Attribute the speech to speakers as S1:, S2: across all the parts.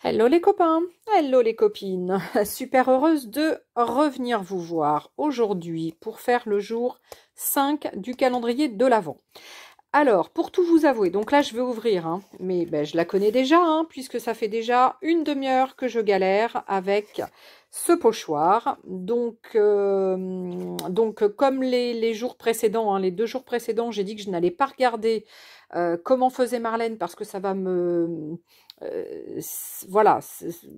S1: Hello les copains, hello les copines, super heureuse de revenir vous voir aujourd'hui pour faire le jour 5 du calendrier de l'Avent. Alors, pour tout vous avouer, donc là je vais ouvrir, mais je la connais déjà, puisque ça fait déjà une demi-heure que je galère avec ce pochoir. Donc comme les jours précédents, les 2 jours précédents, j'ai dit que je n'allais pas regarder comment faisait Marlène parce que ça va me... voilà,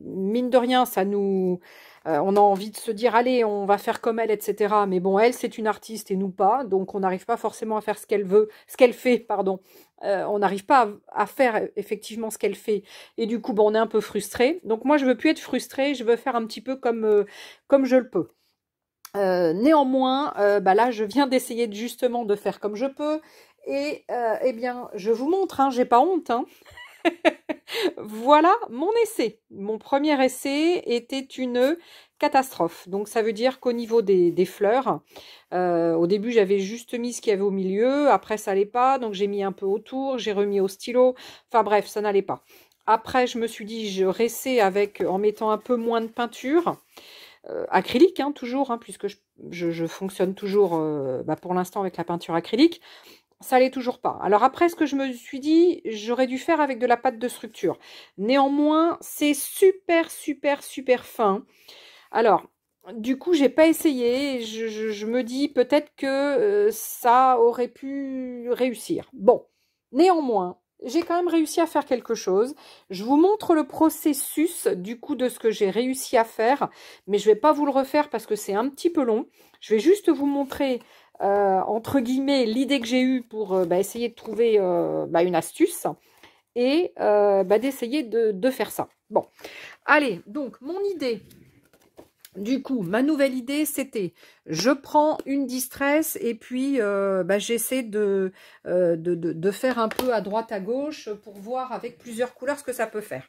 S1: mine de rien, ça nous... on a envie de se dire, allez, on va faire comme elle, etc. Mais bon, elle, c'est une artiste et nous pas, donc on n'arrive pas forcément à faire ce qu'elle veut, ce qu'elle fait, pardon. On n'arrive pas à faire effectivement ce qu'elle fait. Et du coup, on est un peu frustré. Donc moi, je veux plus être frustrée, je veux faire un petit peu comme je le peux. Néanmoins, là, je viens d'essayer justement de faire comme je peux. Et eh bien, je vous montre, j'ai pas honte, Voilà mon essai. Mon premier essai était une catastrophe. Donc ça veut dire qu'au niveau des fleurs, au début j'avais juste mis ce qu'il y avait au milieu, après ça n'allait pas, donc j'ai mis un peu autour, j'ai remis au stylo, enfin bref, ça n'allait pas. Après je me suis dit je réessaie en mettant un peu moins de peinture, acrylique toujours, puisque je fonctionne toujours pour l'instant avec la peinture acrylique. Ça allait toujours pas. Alors après, ce que je me suis dit, j'aurais dû faire avec de la pâte de structure. Néanmoins, c'est super, super, super fin. Alors, du coup, j'ai pas essayé. Je me dis peut-être que ça aurait pu réussir. Bon, néanmoins, j'ai quand même réussi à faire quelque chose. Je vous montre le processus du coup de ce que j'ai réussi à faire, mais je vais pas vous le refaire parce que c'est un petit peu long. Je vais juste vous montrer entre guillemets l'idée que j'ai eue pour essayer de trouver une astuce et d'essayer de faire ça. Bon, allez, donc mon idée, du coup, ma nouvelle idée, c'était je prends une distress et puis j'essaie de faire un peu à droite à gauche pour voir avec plusieurs couleurs ce que ça peut faire.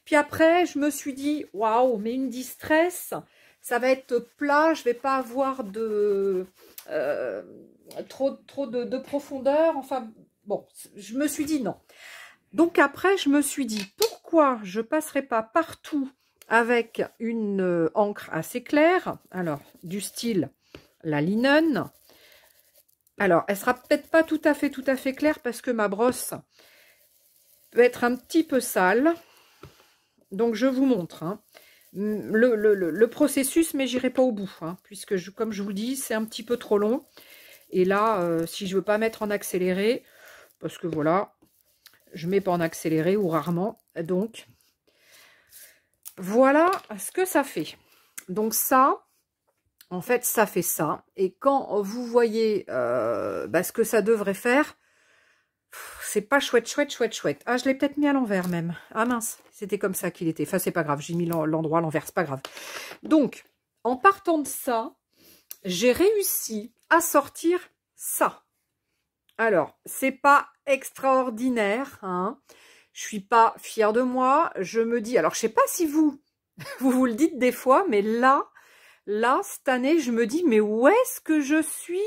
S1: Puis après, je me suis dit, waouh, mais une distress, ça va être plat, je vais pas avoir trop de profondeur. Enfin, bon, je me suis dit non. Donc après, je me suis dit, pourquoi je passerai pas partout avec une encre assez claire, alors du style la linen. Alors, elle sera peut-être pas tout à fait claire parce que ma brosse peut être un petit peu sale. Donc, je vous montre le processus, mais j'irai pas au bout, puisque, comme je vous le dis, c'est un petit peu trop long. Et là, si je veux pas mettre en accéléré, parce que voilà, je mets pas en accéléré ou rarement, donc voilà ce que ça fait. Donc ça, en fait, ça fait ça. Et quand vous voyez ce que ça devrait faire, c'est pas chouette, chouette, chouette, chouette. Ah, je l'ai peut-être mis à l'envers même. Ah mince, c'était comme ça qu'il était. Enfin, c'est pas grave, j'ai mis l'endroit à l'envers, c'est pas grave. Donc, en partant de ça, j'ai réussi à sortir ça. Alors, c'est pas extraordinaire, Je suis pas fière de moi. Je me dis, alors je sais pas si vous vous le dites des fois, mais là, cette année, je me dis, mais où est-ce que je suis?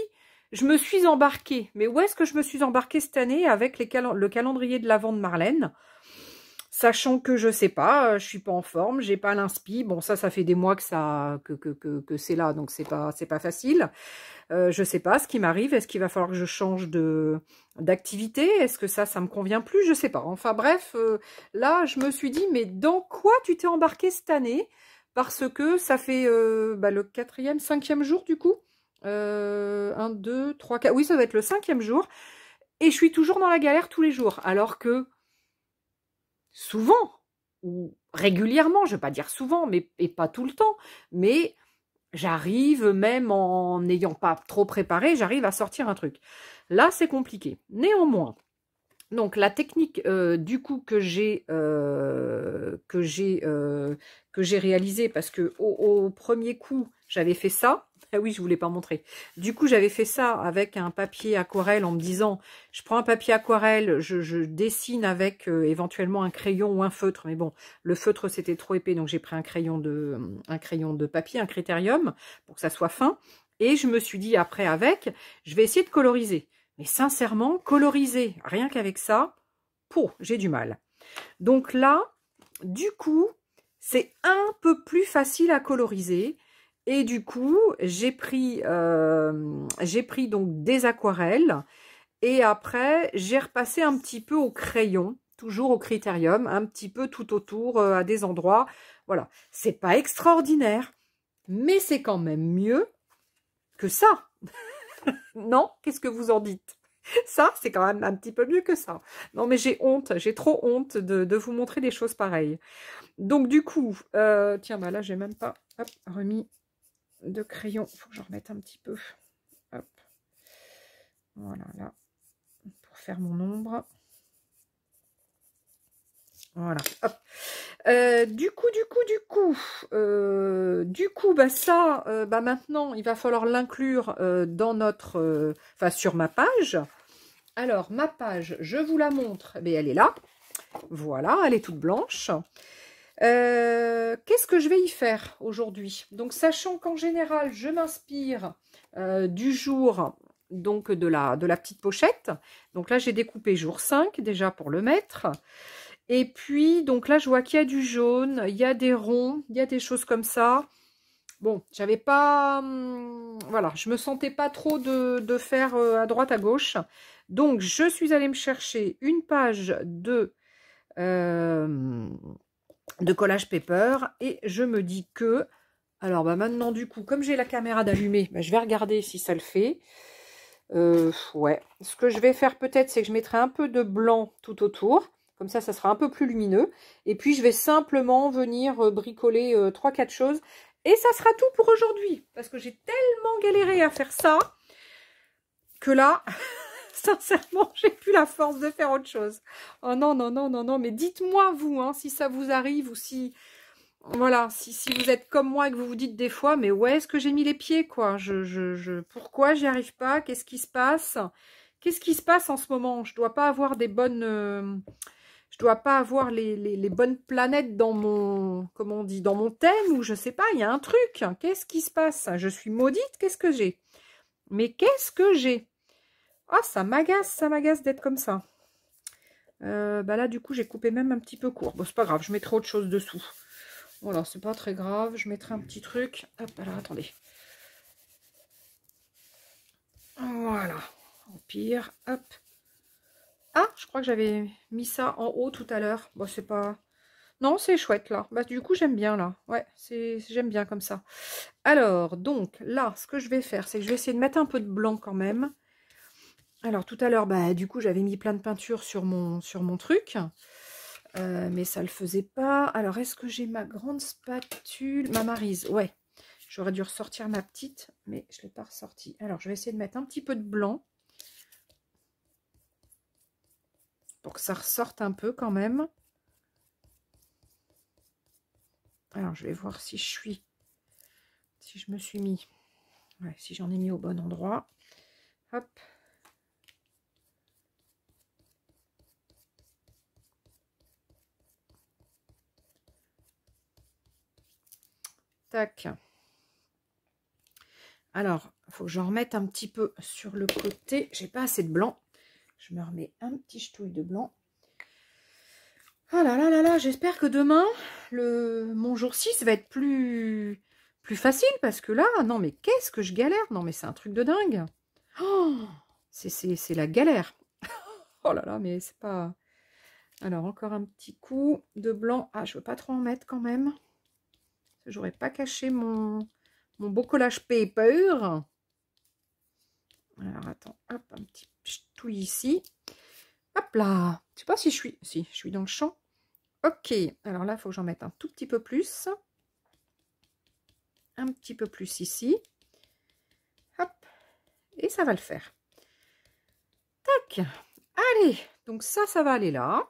S1: Je me suis embarquée. Mais où est-ce que je me suis embarquée cette année avec le calendrier de l'Avent de Marlène? Sachant que je sais pas, je suis pas en forme, j'ai pas l'inspi. Bon, ça fait des mois que c'est là, donc c'est pas facile. Je sais pas ce qui m'arrive. Est-ce qu'il va falloir que je change d'activité? Est-ce que ça me convient plus? Je sais pas. Enfin bref, là, je me suis dit, mais dans quoi tu t'es embarqué cette année? Parce que ça fait le 4e, 5e jour du coup. 1, 2, 3, 4. Oui, ça va être le 5e jour. Et je suis toujours dans la galère tous les jours. Alors que souvent, ou régulièrement, je ne vais pas dire souvent, et pas tout le temps, mais j'arrive, même en n'ayant pas trop préparé, j'arrive à sortir un truc. Là, c'est compliqué. Néanmoins, donc la technique du coup que j'ai réalisée, parce que au premier coup, j'avais fait ça. Ah oui, je voulais pas montrer. Du coup, j'avais fait ça avec un papier aquarelle en me disant, je prends un papier aquarelle, je dessine avec éventuellement un crayon ou un feutre. Mais bon, le feutre, c'était trop épais, donc j'ai pris un crayon de papier, un critérium, pour que ça soit fin. Et je me suis dit, après, je vais essayer de coloriser. Mais sincèrement, coloriser, rien qu'avec ça, j'ai du mal. Donc là, Du coup, c'est un peu plus facile à coloriser. Et du coup, j'ai pris donc des aquarelles. Et après, j'ai repassé un petit peu au crayon, toujours au Critérium, un petit peu tout autour, à des endroits. Voilà, c'est pas extraordinaire, mais c'est quand même mieux que ça. Non? Qu'est-ce que vous en dites? Ça, c'est quand même un petit peu mieux que ça. Non, mais j'ai honte, j'ai trop honte de vous montrer des choses pareilles. Donc, du coup, tiens, bah là, j'ai même pas hop, remis de crayon. Il faut que j'en remette un petit peu. Hop. Voilà, là, pour faire mon ombre. Voilà, hop. Du coup, bah ça, bah maintenant, il va falloir l'inclure dans notre, enfin sur ma page. Alors, ma page, je vous la montre, mais elle est là. Voilà, elle est toute blanche. Qu'est-ce que je vais y faire aujourd'hui? Donc, sachant qu'en général, je m'inspire du jour, donc de la petite pochette. Donc là, j'ai découpé jour 5 déjà pour le mettre. Et puis, donc là, je vois qu'il y a du jaune, il y a des ronds, il y a des choses comme ça. Bon, j'avais pas... voilà, je me sentais pas trop de faire à droite, à gauche. Donc, je suis allée me chercher une page de collage paper. Et je me dis que... Alors, bah maintenant, du coup, comme j'ai la caméra d'allumer, bah, je vais regarder si ça le fait. Ouais. Ce que je vais faire peut-être, c'est que je mettrai un peu de blanc tout autour. Comme ça sera un peu plus lumineux. Et puis, je vais simplement venir bricoler 3-4 choses. Et ça sera tout pour aujourd'hui. Parce que j'ai tellement galéré à faire ça que là, sincèrement, j'ai plus la force de faire autre chose. Oh non, non, non, non, non. Mais dites-moi, vous, hein, si ça vous arrive ou si... Voilà, si vous êtes comme moi et que vous vous dites des fois, mais où est-ce que j'ai mis les pieds, quoi? Pourquoi j'y arrive pas? Qu'est-ce qui se passe? Qu'est-ce qui se passe en ce moment? Je dois pas avoir des bonnes... je dois pas avoir les bonnes planètes dans mon... Comment on dit? Dans mon thème, ou je sais pas, il y a un truc. Qu'est-ce qui se passe? Je suis maudite, qu'est-ce que j'ai? Mais qu'est-ce que j'ai? Ah, ça m'agace d'être comme ça. Bah là, du coup, j'ai coupé même un petit peu court. Bon, c'est pas grave, je mettrai autre chose dessous. Voilà, c'est pas très grave. Je mettrai un petit truc. Hop, alors attendez. Voilà. Au pire, hop. Ah, je crois que j'avais mis ça en haut tout à l'heure. Bon, c'est pas... Non, c'est chouette là. Bah, du coup, j'aime bien là. Ouais, j'aime bien comme ça. Alors, donc, là, ce que je vais faire, c'est que je vais essayer de mettre un peu de blanc quand même. Alors, tout à l'heure, bah, du coup, j'avais mis plein de peinture sur mon truc. Mais ça le faisait pas. Alors, est-ce que j'ai ma grande spatule? Ma Maryse, ouais. J'aurais dû ressortir ma petite, mais je ne l'ai pas ressortie. Alors, je vais essayer de mettre un petit peu de blanc. Pour que ça ressorte un peu quand même. Alors, je vais voir si je me suis mis. Ouais, si j'en ai mis au bon endroit. Hop. Tac. Alors, il faut que j'en remette un petit peu sur le côté. J'ai pas assez de blanc. Je me remets un petit ch'touille de blanc. Ah là là là là, j'espère que demain, mon jour 6 va être plus facile. Parce que là, non mais qu'est-ce que je galère. Non mais c'est un truc de dingue. Oh, c'est la galère. Oh là là, mais c'est pas... Alors, encore un petit coup de blanc. Ah, je veux pas trop en mettre quand même. J'aurais pas caché mon beau collage paper. Alors, attends. Hop, un petit ch'touille ici. Hop là. Je sais pas si je suis... Si, je suis dans le champ. Ok. Alors là, il faut que j'en mette un tout petit peu plus. Un petit peu plus ici. Hop. Et ça va le faire. Tac. Allez. Donc ça va aller là.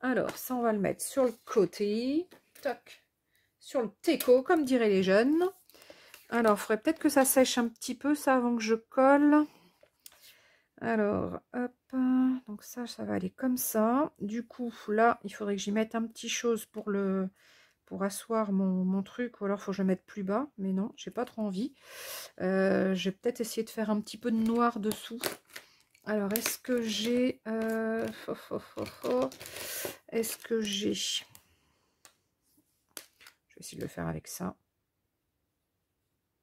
S1: Alors, ça, on va le mettre sur le côté. Tac. Sur le teco, comme diraient les jeunes. Alors, il faudrait peut-être que ça sèche un petit peu, ça, avant que je colle. Alors, hop. Donc ça va aller comme ça. Du coup, là, il faudrait que j'y mette un petit chose pour asseoir mon truc. Ou alors, il faut que je le mette plus bas. Mais non, j'ai pas trop envie. Je vais peut-être essayer de faire un petit peu de noir dessous. Alors, est-ce que j'ai... Est-ce que j'ai... vais essayer de le faire avec ça.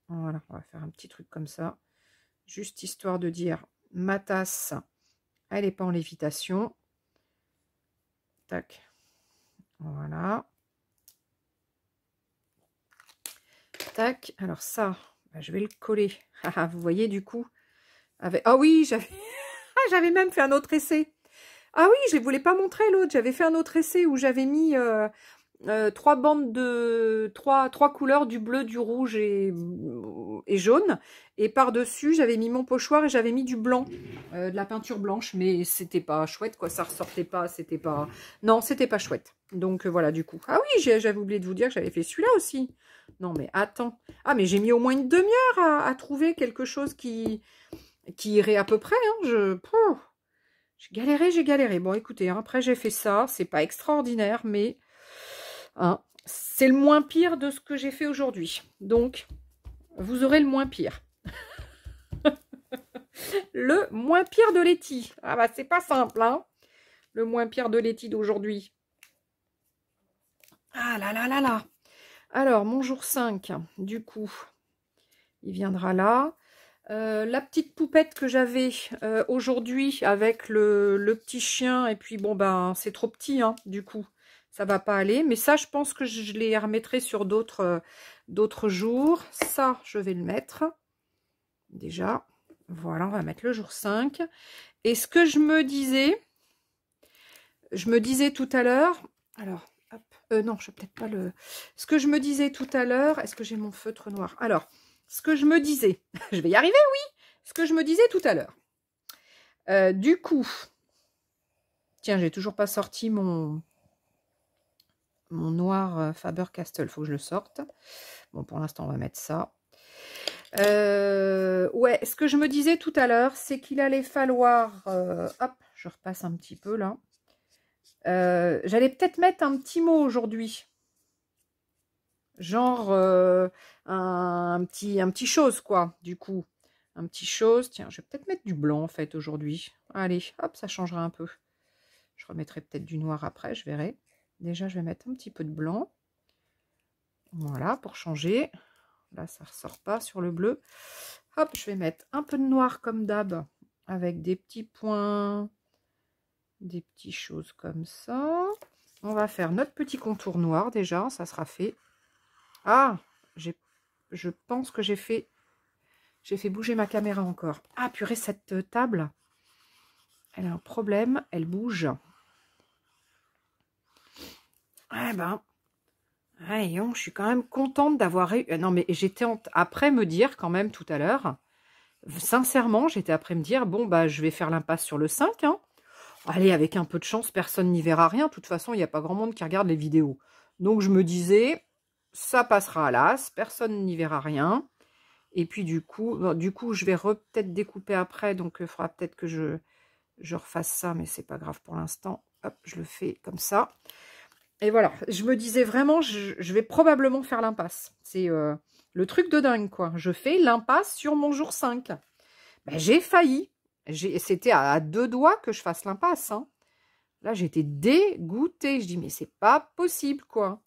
S1: Voilà, on va faire un petit truc comme ça. Juste histoire de dire, ma tasse, elle n'est pas en lévitation. Tac. Voilà. Tac. Alors ça, bah, je vais le coller. Vous voyez du coup. Avec... Ah oui, j'avais même fait un autre essai. Ah oui, je ne voulais pas montrer l'autre. J'avais fait un autre essai où j'avais mis 3 bandes de 3 couleurs, du bleu, du rouge et jaune. Et par-dessus, j'avais mis mon pochoir et j'avais mis du blanc, de la peinture blanche. Mais c'était pas chouette, quoi. Ça ressortait pas, c'était pas... Non, c'était pas chouette. Donc voilà, du coup. Ah oui, j'avais oublié de vous dire que j'avais fait celui-là aussi. Non, mais attends. Ah, mais j'ai mis au moins une demi-heure à trouver quelque chose qui irait à peu près. Hein. J'ai galéré. Bon, écoutez, hein, après j'ai fait ça. C'est pas extraordinaire, mais hein, c'est le moins pire de ce que j'ai fait aujourd'hui. Donc, vous aurez le moins pire. Le moins pire de Letty. Ah bah, c'est pas simple, hein. Le moins pire de Letty d'aujourd'hui. Ah là là là là. Alors, mon jour 5, du coup, il viendra là. La petite poupette que j'avais aujourd'hui avec le petit chien, et puis bon ben c'est trop petit, hein, du coup ça va pas aller, mais ça je pense que je les remettrai sur d'autres jours. Ça je vais le mettre déjà, voilà, on va mettre le jour 5. Et ce que je me disais tout à l'heure, alors hop, non je vais peut-être pas le, ce que je me disais tout à l'heure, est-ce que j'ai mon feutre noir? Alors ce que je me disais, je vais y arriver, oui. Ce que je me disais tout à l'heure. Du coup, tiens, j'ai toujours pas sorti mon noir Faber-Castell. Faut que je le sorte. Bon, pour l'instant, on va mettre ça. Ouais, ce que je me disais tout à l'heure, c'est qu'il allait falloir... hop, je repasse un petit peu là. J'allais peut-être mettre un petit mot aujourd'hui. Genre un petit chose, quoi, du coup. Un petit chose. Tiens, je vais peut-être mettre du blanc, en fait, aujourd'hui. Allez, hop, ça changera un peu. Je remettrai peut-être du noir après, je verrai. Déjà, je vais mettre un petit peu de blanc. Voilà, pour changer. Là, ça ne ressort pas sur le bleu. Hop, je vais mettre un peu de noir comme d'hab, avec des petits points, des petites choses comme ça. On va faire notre petit contour noir déjà, ça sera fait. Ah, je pense que j'ai fait bouger ma caméra encore. Ah, purée, cette table, elle a un problème, elle bouge. Eh ben, voyons, je suis quand même contente d'avoir... Non, mais j'étais après me dire quand même tout à l'heure, sincèrement, j'étais après me dire, bon, bah, je vais faire l'impasse sur le 5, hein. Allez, avec un peu de chance, personne n'y verra rien. De toute façon, il n'y a pas grand monde qui regarde les vidéos. Donc, je me disais, ça passera à l'as, personne n'y verra rien. Et puis, du coup je vais peut-être découper après. Donc, il faudra peut-être que je refasse ça, mais c'est pas grave pour l'instant. Hop, je le fais comme ça. Et voilà, je me disais vraiment, je vais probablement faire l'impasse. C'est le truc de dingue, quoi. Je fais l'impasse sur mon jour 5. Ben, j'ai failli. C'était à 2 doigts que je fasse l'impasse. Hein. Là, j'étais dégoûtée. Je dis, mais c'est pas possible, quoi.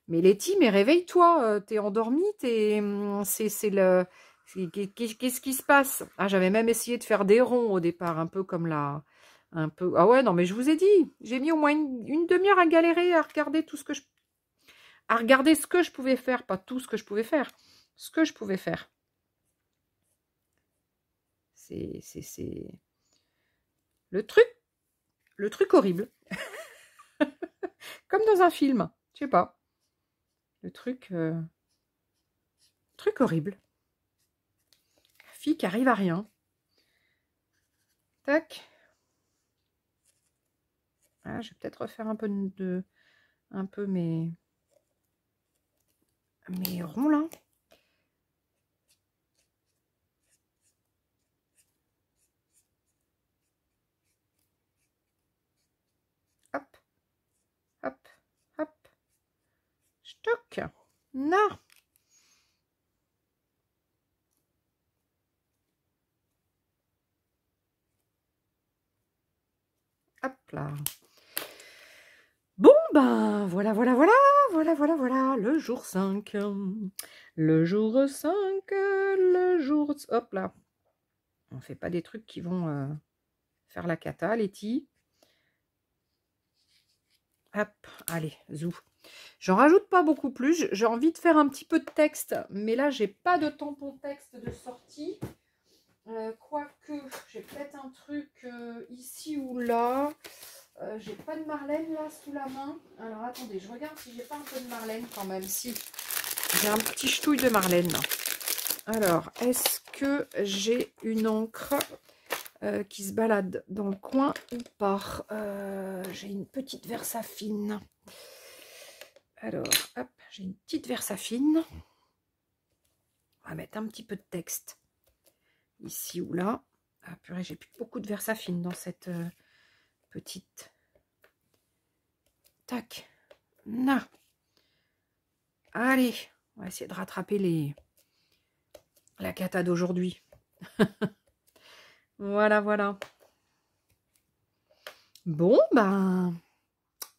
S1: Mais Letty, mais réveille-toi. T'es endormie. C'est le... Qu'est-ce qui se passe? Ah, j'avais même essayé de faire des ronds au départ, un peu comme la... Un peu... Ah ouais, non, mais je vous ai dit. J'ai mis au moins une demi-heure à galérer, à regarder tout ce que je... À regarder ce que je pouvais faire. Pas tout ce que je pouvais faire. Ce que je pouvais faire. C'est... Le truc horrible. Comme dans un film. Je sais pas. Le truc horrible. La fille qui arrive à rien. Tac. Ah, je vais peut-être refaire un peu mes ronds là. Hop. Hop. Hop. Stock. Non. Hop là. Bon, ben, voilà. voilà, le jour 5. Le jour 5, le jour... Hop là. On fait pas des trucs qui vont faire la cata, Letty. Hop, allez, zou. J'en rajoute pas beaucoup plus. J'ai envie de faire un petit peu de texte, mais là, j'ai pas de tampon texte de sortie. Quoique, j'ai peut-être un truc ici ou là. J'ai pas de Marlène là sous la main. Alors attendez, je regarde si j'ai pas un peu de Marlène quand même. Si, j'ai un petit ch'touille de Marlène. Alors, est-ce que j'ai une encre qui se balade dans le coin ou pas? J'ai une petite Versafine. Alors, hop, j'ai une petite Versafine. On va mettre un petit peu de texte ici ou là. Ah purée, j'ai plus beaucoup de Versafine dans cette petite. Tac. Na. Allez, on va essayer de rattraper la cata d'aujourd'hui. Voilà, voilà. Bon, ben,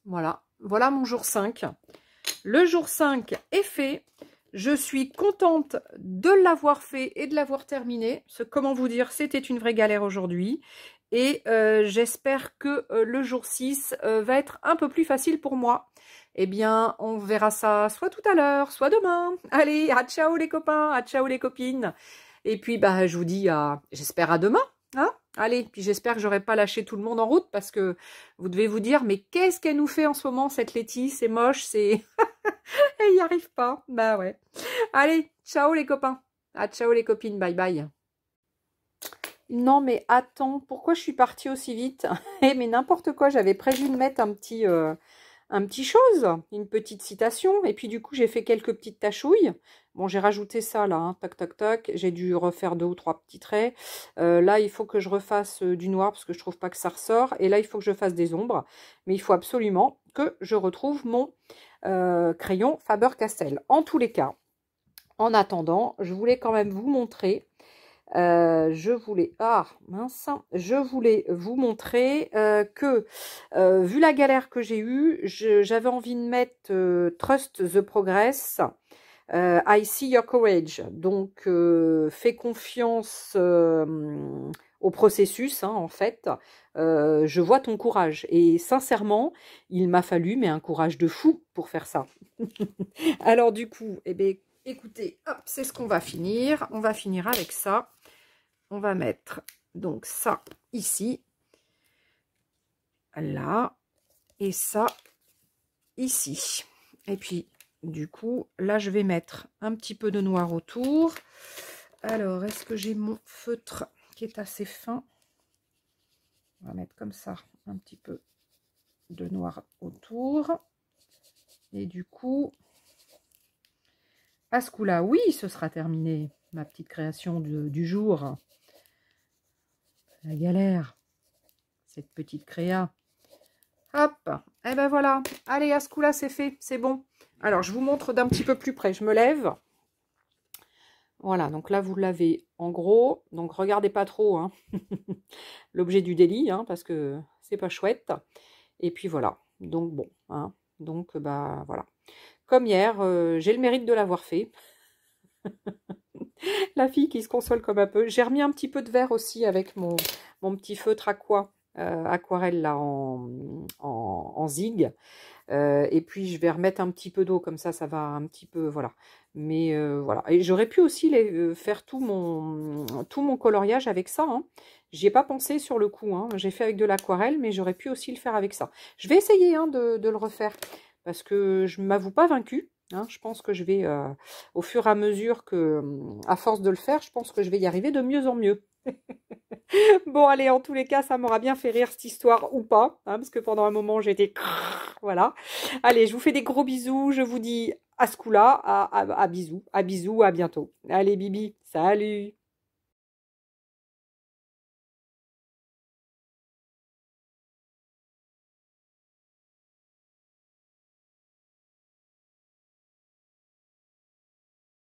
S1: voilà. Voilà mon jour 5. Le jour 5 est fait. Je suis contente de l'avoir fait et de l'avoir terminé. Comment vous dire, c'était une vraie galère aujourd'hui. Et j'espère que le jour 6 va être un peu plus facile pour moi. Eh bien, on verra ça soit tout à l'heure, soit demain. Allez, à ciao les copains, à ciao les copines. Et puis, bah, je vous dis j'espère à demain. Hein? Allez, puis j'espère que j'aurai pas lâché tout le monde en route parce que vous devez vous dire, mais qu'est-ce qu'elle nous fait en ce moment, cette Letty? C'est moche, c'est... Elle n'y arrive pas. Bah ouais. Allez, ciao les copains. À ciao les copines, bye bye. Non mais attends, pourquoi je suis partie aussi vite? Eh mais n'importe quoi, j'avais prévu de mettre un petit chose, une petite citation, et puis du coup j'ai fait quelques petites tachouilles. Bon, j'ai rajouté ça là, hein, tac tac tac, j'ai dû refaire 2 ou 3 petits traits. Là il faut que je refasse du noir parce que je trouve pas que ça ressort, et là il faut que je fasse des ombres, mais il faut absolument que je retrouve mon crayon Faber-Castell. En tous les cas, en attendant, je voulais quand même vous montrer. Je voulais vous montrer que vu la galère que j'ai eue, j'avais envie de mettre Trust the Progress, I see your courage, donc fais confiance au processus, hein, en fait, je vois ton courage, et sincèrement il m'a fallu mais un courage de fou pour faire ça. Alors du coup, eh bien, écoutez, hop, c'est ce qu'on va finir. On va finir avec ça. On va mettre donc ça ici, là, et ça ici. Et puis, du coup, là, je vais mettre un petit peu de noir autour. Alors, est-ce que j'ai mon feutre qui est assez fin? On va mettre comme ça, un petit peu de noir autour. Et du coup, à ce coup-là, oui, ce sera terminé, ma petite création du jour. La galère, cette petite créa. Hop, et ben voilà. Allez, à ce coup-là, c'est fait, c'est bon. Alors, je vous montre d'un petit peu plus près. Je me lève. Voilà, donc là, vous l'avez en gros. Donc, regardez pas trop hein. L'objet du délit, hein, parce que c'est pas chouette. Et puis, voilà. Donc, bon. Hein. Donc, bah, voilà. Comme hier, j'ai le mérite de l'avoir fait. La fille qui se console comme un peu. J'ai remis un petit peu de vert aussi avec mon petit feutre aquarelle là en zig. Et puis je vais remettre un petit peu d'eau, comme ça va un petit peu, voilà. Mais voilà. Et j'aurais pu aussi faire tout mon coloriage avec ça. Hein. J'y ai pas pensé sur le coup. Hein. J'ai fait avec de l'aquarelle, mais j'aurais pu aussi le faire avec ça. Je vais essayer hein, de le refaire parce que je ne m'avoue pas vaincue. Hein, je pense que je vais, au fur et à mesure que, à force de le faire, je pense que je vais y arriver de mieux en mieux. Bon, allez, en tous les cas, ça m'aura bien fait rire cette histoire ou pas, hein, parce que pendant un moment, j'étais... Voilà. Allez, je vous fais des gros bisous. Je vous dis à ce coup-là, à bisous, à bientôt. Allez, Bibi, salut!